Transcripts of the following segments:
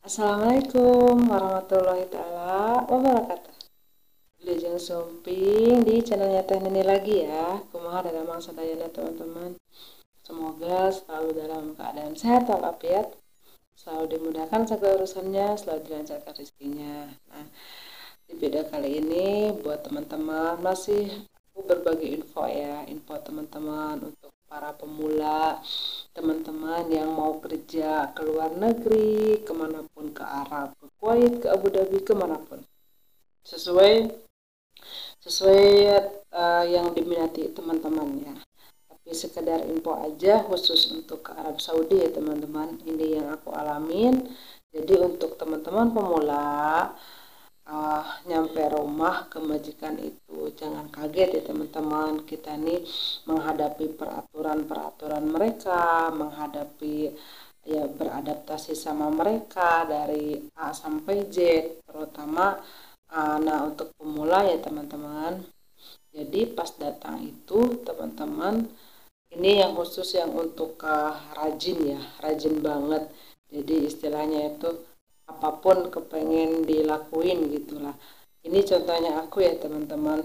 Assalamualaikum warahmatullahi taala wabarakatuh. Wilujeng sumping di channelnya Teh Nini lagi ya. Kumaha dalam sadayana teman-teman. Semoga selalu dalam keadaan sehat walafiat, selalu dimudahkan segala urusannya, selalu dilancarkan rezekinya. Nah, di video kali ini buat teman-teman masih aku berbagi info ya, info teman-teman untuk para pemula, teman-teman yang mau kerja ke luar negeri, kemanapun, ke Arab, ke Kuwait, ke Abu Dhabi, kemanapun, sesuai sesuai yang diminati teman-teman ya. Tapi sekedar info aja khusus untuk ke Arab Saudi ya teman-teman, ini yang aku alamin. Jadi untuk teman-teman pemula nyampe rumah ke majikan itu jangan kaget ya teman-teman, kita nih menghadapi peraturan-peraturan mereka, menghadapi ya beradaptasi sama mereka dari A sampai Z, terutama nah untuk pemula ya teman-teman. Jadi pas datang itu teman-teman, ini yang khusus yang untuk rajin ya, rajin banget. Jadi istilahnya itu apapun kepengen dilakuin gitulah. Ini contohnya aku ya teman-teman.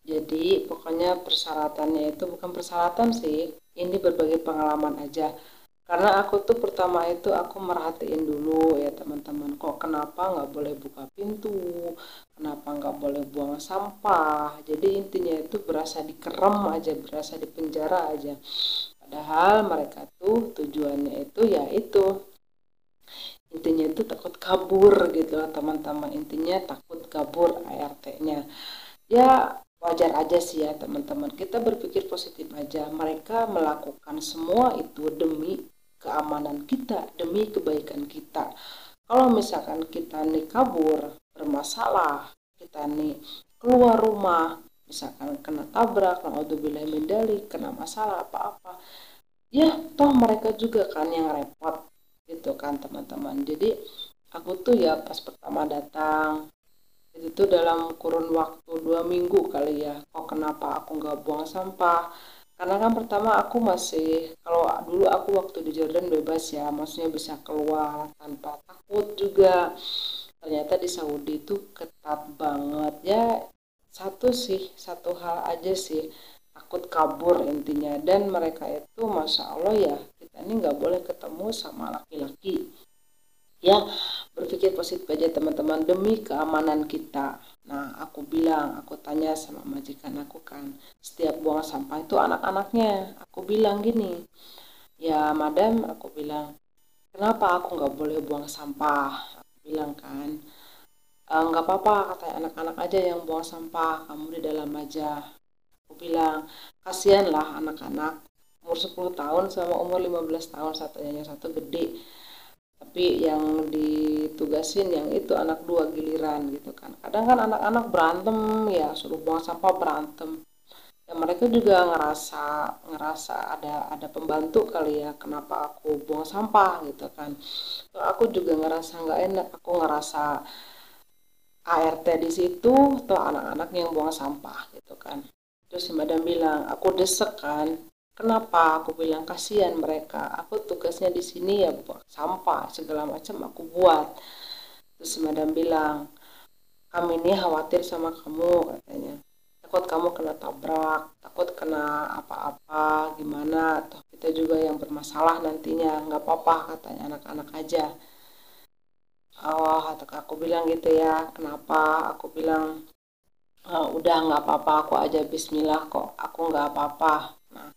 Jadi pokoknya persyaratannya itu bukan persyaratan sih, ini berbagai pengalaman aja. Karena aku tuh pertama itu aku merhatiin dulu ya teman-teman, kok kenapa nggak boleh buka pintu, kenapa nggak boleh buang sampah. Jadi intinya itu berasa dikerem aja, berasa dipenjara aja. Padahal mereka tuh tujuannya itu ya itu, intinya itu takut kabur gitu lah teman-teman, intinya takut kabur ART-nya. Ya wajar aja sih ya teman-teman, kita berpikir positif aja, mereka melakukan semua itu demi keamanan kita, demi kebaikan kita. Kalau misalkan kita nih kabur bermasalah, kita nih keluar rumah misalkan kena tabrak, naudzubillah min dzalik, kena masalah apa-apa, ya toh mereka juga kan yang repot gitu kan teman-teman. Jadi aku tuh ya pas pertama datang itu dalam kurun waktu 2 minggu kali ya, kok kenapa aku nggak buang sampah, karena kan pertama aku masih, kalau dulu aku waktu di Jordan bebas ya, maksudnya bisa keluar tanpa takut juga. Ternyata di Saudi itu ketat banget ya. Satu hal aja sih, takut kabur intinya. Dan mereka itu masya Allah ya, kita ini nggak boleh ketemu sama laki-laki ya. Berpikir positif aja teman-teman, demi keamanan kita. Nah aku bilang, aku tanya sama majikan aku kan, setiap buang sampah itu anak-anaknya, aku bilang gini, ya madam, aku bilang, kenapa aku nggak boleh buang sampah, aku bilang kan. Nggak apa-apa katanya, anak-anak aja yang buang sampah, kamu di dalam aja. Aku bilang kasihan lah anak-anak umur 10 tahun sama umur 15 tahun, satunya yang satu gede, tapi yang ditugasin yang itu anak dua giliran gitu kan. Kadang kan anak-anak berantem ya, suruh buang sampah berantem ya, mereka juga ngerasa ngerasa ada pembantu kali ya, kenapa aku buang sampah gitu kan. Aku juga ngerasa nggak enak, aku ngerasa ART di situ tuh anak-anak yang buang sampah gitu kan. Terus si madam bilang, aku desek kan, kenapa, aku bilang kasihan mereka, aku tugasnya di sini ya buat sampah segala macam aku buat. Terus si madam bilang, kami ini khawatir sama kamu katanya, takut kamu kena tabrak, takut kena apa-apa gimana, toh kita juga yang bermasalah nantinya, nggak apa-apa katanya, anak-anak aja. Oh, aku bilang gitu ya, kenapa, aku bilang, udah nggak apa-apa, aku aja Bismillah kok, aku nggak apa-apa. Nah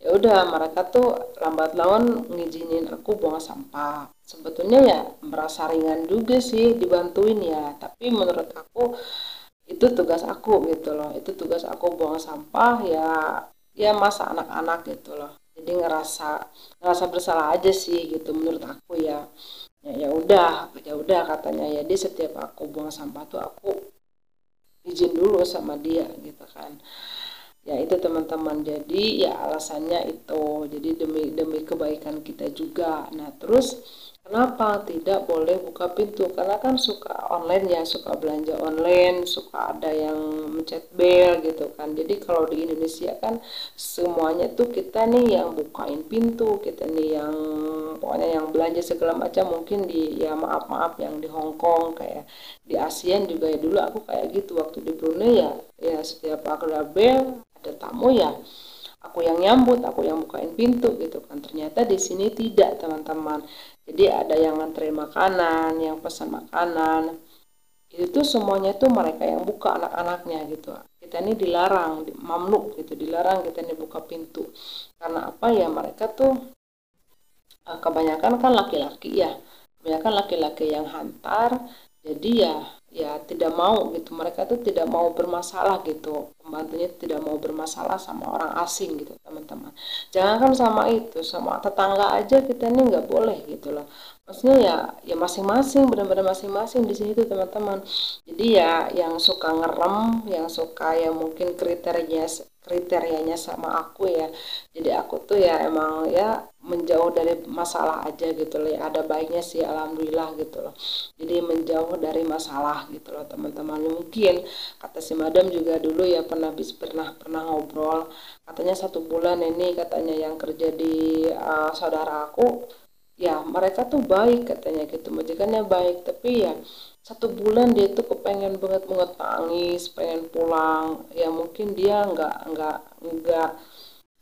ya udah, mereka tuh lambat laun ngizinin aku buang sampah. Sebetulnya ya merasa ringan juga sih dibantuin ya, tapi menurut aku itu tugas aku gitu loh, itu tugas aku buang sampah ya, ya masa anak-anak gitu loh. Jadi ngerasa ngerasa bersalah aja sih gitu menurut aku ya. Ya udah katanya ya, di setiap aku buang sampah tuh aku izin dulu sama dia gitu kan. Ya itu teman-teman, jadi ya alasannya itu, jadi demi demi kebaikan kita juga. Nah terus Kenapa tidak boleh buka pintu? Karena kan suka online ya, suka belanja online, suka ada yang mencet bel gitu kan. Jadi kalau di Indonesia kan semuanya tuh kita nih yang bukain pintu, kita nih yang pokoknya yang belanja segala macam. Mungkin di ya maaf-maaf yang di Hong Kong, kayak di ASEAN juga ya, dulu aku kayak gitu waktu di Brunei ya, ya setiap ada bel, ada tamu ya aku yang nyambut, aku yang bukain pintu gitu kan. Ternyata di sini tidak, teman-teman. Jadi ada yang nganterin makanan, yang pesan makanan, itu tuh semuanya tuh mereka yang buka, anak-anaknya gitu. Kita ini dilarang, mamluk gitu, dilarang kita ini buka pintu. Karena apa ya, mereka tuh kebanyakan kan laki-laki ya, kebanyakan laki-laki yang hantar, jadi ya ya tidak mau gitu, mereka tuh tidak mau bermasalah gitu, pembantunya tidak mau bermasalah sama orang asing gitu, teman-teman. Jangan kan sama itu, sama tetangga aja kita ini nggak boleh gitu loh. Maksudnya ya ya masing-masing, benar-benar masing-masing di sini tuh, teman-teman. Jadi ya yang suka ngerem, yang suka ya mungkin kriterianya sama aku ya, jadi aku tuh ya emang ya menjauh dari masalah aja gitu loh ya. Ada baiknya sih, alhamdulillah gitu loh. Jadi menjauh dari masalah gitu loh, teman-teman. Mungkin kata si madam juga dulu ya, pernah ngobrol, katanya 1 bulan ini katanya yang kerja di saudara aku, ya mereka tuh baik katanya gitu, majikannya baik, tapi ya 1 bulan dia tuh kepengen banget nangis, pengen pulang. Ya mungkin dia nggak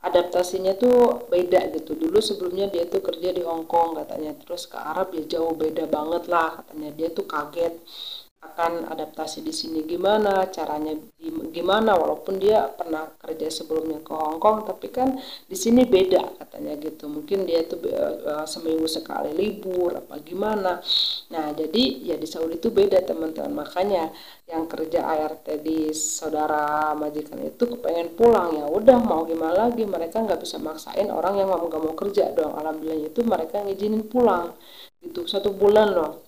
adaptasinya tuh beda gitu. Dulu sebelumnya dia tuh kerja di Hong Kong katanya, terus ke Arab ya jauh beda banget lah katanya. Dia tuh kaget akan adaptasi di sini gimana, caranya gimana, walaupun dia pernah kerja sebelumnya ke Hong Kong, tapi kan di sini beda katanya gitu. Mungkin dia tuh seminggu sekali libur apa gimana. Nah, jadi ya di Saudi itu beda, teman-teman. Makanya yang kerja ART di saudara majikan itu kepengen pulang, ya udah mau gimana lagi, mereka nggak bisa maksain orang yang nggak mau kerja dong. Alhamdulillah itu mereka ngizinin pulang gitu 1 bulan loh.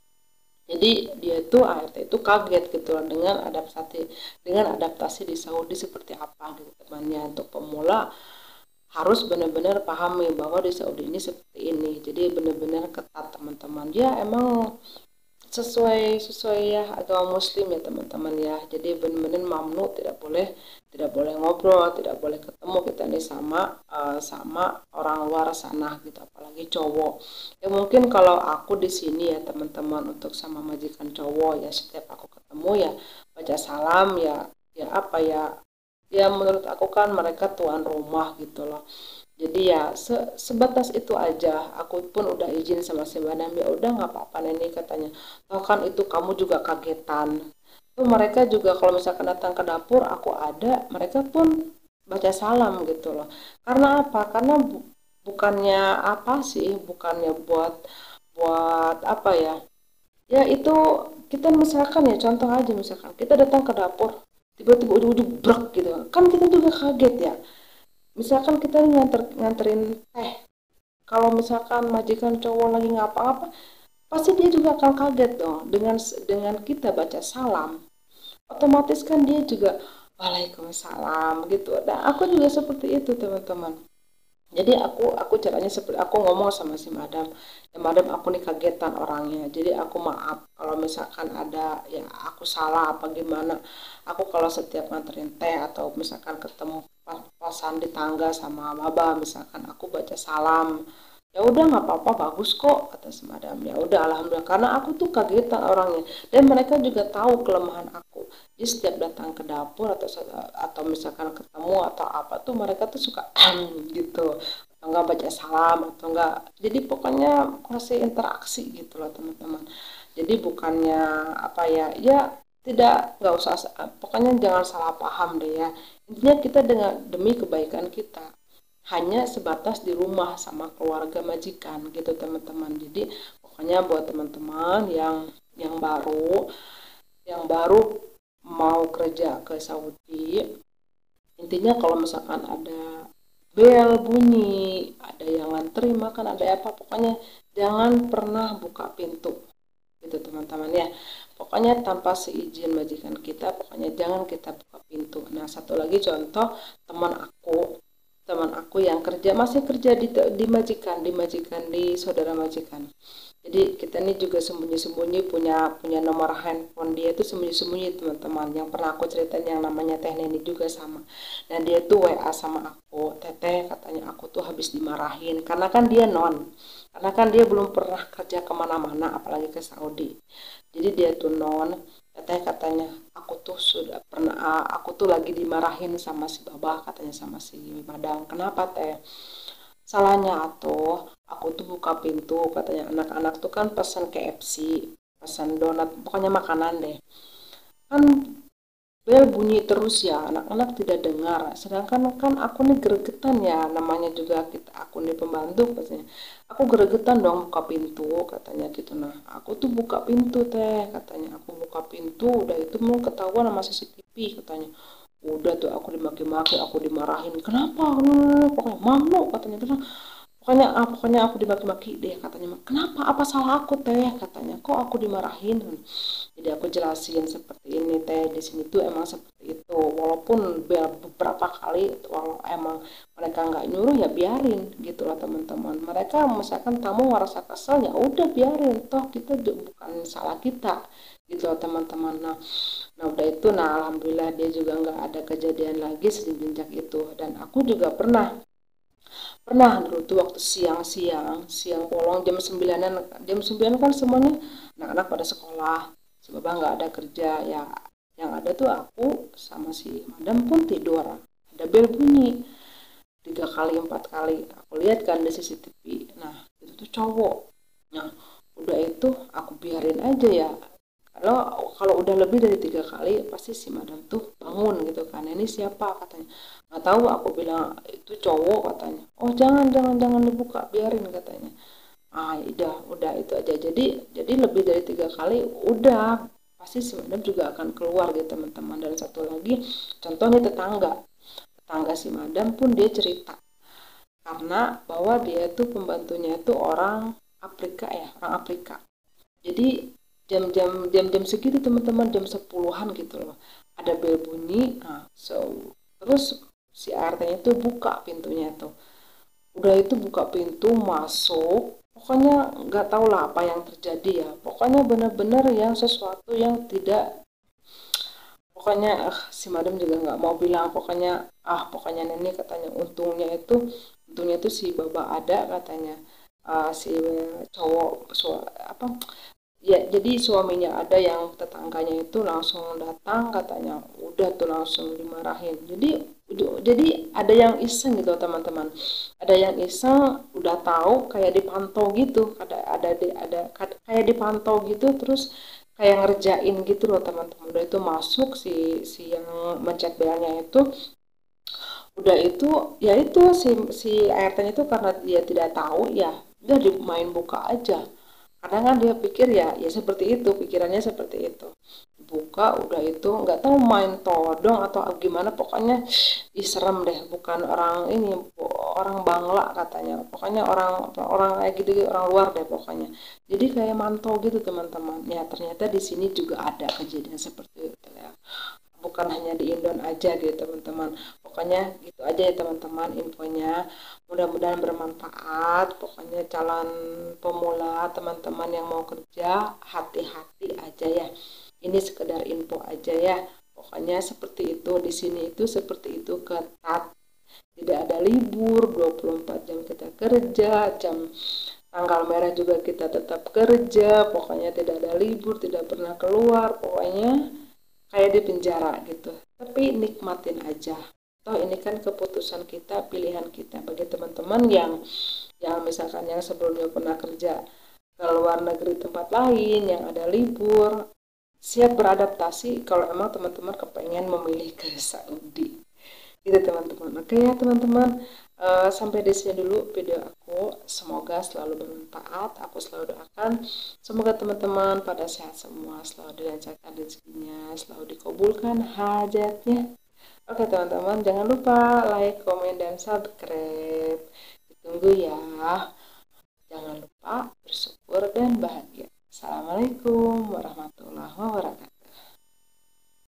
Jadi dia itu ART itu kaget gitu loh dengan adaptasi di Saudi seperti apa gitu, temannya. Untuk pemula harus benar-benar pahami bahwa di Saudi ini seperti ini. Jadi benar-benar ketat, teman-teman. Dia emang sesuai sesuai ya agama muslim ya, teman-teman ya. Jadi benar-benar mamnu, tidak boleh ngobrol, tidak boleh ketemu kita nih sama orang luar sana gitu, apalagi cowok. Ya mungkin kalau aku di sini ya, teman-teman, untuk sama majikan cowok ya, setiap aku ketemu ya baca salam ya, ya apa ya, ya menurut aku kan mereka tuan rumah gitu loh. Jadi ya sebatas itu aja. Aku pun udah izin sama si madam, ya udah nggak apa-apa Neni katanya, toh kan itu kamu juga kagetan tuh. Mereka juga kalau misalkan datang ke dapur aku ada, mereka pun baca salam gitu loh. Karena apa? Karena bukannya apa sih, bukannya buat buat apa ya, ya itu kita misalkan ya, contoh aja, misalkan kita datang ke dapur tiba-tiba ujung-ujung brek gitu kan, kita juga kaget ya. Misalkan kita nganterin teh, kalau misalkan majikan cowok lagi ngapa-ngapa, pasti dia juga akan kaget dong. Dengan kita baca salam, otomatis kan dia juga waalaikumsalam gitu. Dan aku juga seperti itu, teman-teman. Jadi aku caranya seperti aku ngomong sama si madam, ya madam aku nih kagetan orangnya, jadi aku maaf kalau misalkan ada ya aku salah apa gimana. Aku kalau setiap nganterin teh atau misalkan ketemu pasan di tangga sama baba, misalkan aku baca salam, ya udah nggak apa-apa, bagus kok kata si madam. Ya udah alhamdulillah, karena aku tuh kagetan orangnya, dan mereka juga tahu kelemahan aku. Jadi setiap datang ke dapur atau misalkan ketemu atau apa tuh, mereka tuh suka gitu, atau enggak baca salam, atau enggak, jadi pokoknya kasih interaksi gitu loh, teman-teman. Jadi bukannya apa ya, ya tidak, nggak usah, pokoknya jangan salah paham deh ya. Intinya kita dengan demi kebaikan kita, hanya sebatas di rumah sama keluarga majikan gitu, teman-teman. Jadi pokoknya buat teman-teman yang baru mau kerja ke Saudi, intinya kalau misalkan ada bel bunyi, ada yang ngantri makan, ada apa, pokoknya jangan pernah buka pintu gitu, teman-teman ya. Pokoknya tanpa seizin majikan kita, pokoknya jangan kita buka pintu. Nah, satu lagi contoh, teman aku yang masih kerja di majikan, di saudara majikan. Jadi kita ini juga sembunyi-sembunyi punya nomor handphone dia itu sembunyi-sembunyi teman-teman. Yang pernah aku ceritain yang namanya Teh Neni juga sama. Dan dia tuh WA sama aku, Teteh katanya aku tuh habis dimarahin karena kan dia karena kan dia belum pernah kerja kemana-mana apalagi ke Saudi. Jadi dia tuh Teteh katanya aku tuh sudah pernah aku tuh lagi dimarahin sama si Babah katanya sama si Madang. Kenapa Teh? Salahnya atuh aku tuh buka pintu katanya anak-anak tuh kan pesan KFC pesan donat pokoknya makanan deh kan bel bunyi terus ya anak-anak tidak dengar sedangkan kan aku nih gregetan ya namanya juga aku nih pembantu katanya aku gregetan dong buka pintu katanya gitu nah aku tuh buka pintu teh katanya aku buka pintu udah itu mau ketahuan sama CCTV katanya udah tuh aku dimaki-maki aku dimarahin kenapa pokoknya malu katanya terus pokoknya aku dimaki-maki deh katanya kenapa apa salah aku teh katanya kok aku dimarahin jadi aku jelasin seperti ini teh di sini tuh emang seperti itu walaupun beberapa kali walau emang mereka nggak nyuruh ya biarin gitu lah teman-teman mereka misalkan tamu merasa kesel ya udah biarin toh kita bukan salah kita gitu lah teman-teman nah udah itu nah alhamdulillah dia juga nggak ada kejadian lagi semenjak itu dan aku juga pernah dulu tuh waktu siang bolong jam 9 kan semuanya anak-anak pada sekolah si bapak nggak ada kerja ya yang ada tuh aku sama si madam pun tidur ada bel bunyi 3 kali 4 kali aku lihat kan di CCTV nah itu tuh cowok nah udah itu aku biarin aja ya kalau kalau udah lebih dari 3 kali pasti si madam tuh bangun gitu kan ini siapa katanya nggak tahu aku bilang itu cowok katanya oh jangan dibuka biarin katanya udah itu aja jadi lebih dari 3 kali udah pasti si madam juga akan keluar gitu teman-teman dan satu lagi contohnya tetangga si madam pun dia cerita karena bahwa dia tuh pembantunya itu orang Afrika jadi jam-jam segitu teman-teman jam 10-an gitu loh ada bel bunyi terus si ART-nya itu buka pintunya tuh udah itu buka pintu masuk pokoknya nggak tahu lah apa yang terjadi ya pokoknya benar-benar yang sesuatu yang tidak pokoknya si madam juga nggak mau bilang pokoknya nenek katanya untungnya itu si baba ada katanya si cowok apa ya jadi suaminya ada yang tetangganya itu langsung datang katanya udah tuh langsung dimarahin jadi ada yang iseng gitu teman-teman ada yang iseng udah tahu kayak dipantau gitu ada kayak dipantau gitu terus kayak ngerjain gitu loh teman-teman udah itu masuk si yang mencet belnya itu udah itu ya itu si ART-nya itu karena dia tidak tahu ya udah dimain buka aja karena kan dia pikir ya seperti itu pikirannya seperti itu buka udah itu nggak tahu main todong atau gimana pokoknya serem deh bukan orang ini orang Bangla katanya pokoknya orang orang kayak gitu orang luar deh pokoknya jadi kayak mantau gitu teman-teman ya ternyata di sini juga ada kejadian seperti itu ya bukan hanya di Indon aja gitu teman-teman pokoknya gitu aja ya teman-teman infonya mudah-mudahan bermanfaat pokoknya calon pemula teman-teman yang mau kerja hati-hati aja ya ini sekedar info aja ya pokoknya seperti itu di sini itu seperti itu ketat tidak ada libur 24 jam kita kerja tanggal merah juga kita tetap kerja pokoknya tidak ada libur tidak pernah keluar pokoknya kayak di penjara gitu tapi nikmatin aja toh ini kan keputusan kita pilihan kita bagi teman-teman yang misalkan yang sebelumnya pernah kerja ke luar negeri tempat lain yang ada libur siap beradaptasi kalau emang teman-teman kepengen memilih ke Saudi gitu teman-teman oke ya teman-teman sampai di sini dulu video aku semoga selalu bermanfaat aku selalu doakan semoga teman-teman pada sehat semua selalu dilancarkan rezekinya selalu dikabulkan hajatnya oke teman-teman jangan lupa like komen dan subscribe ditunggu ya jangan lupa bersyukur dan bahagia assalamualaikum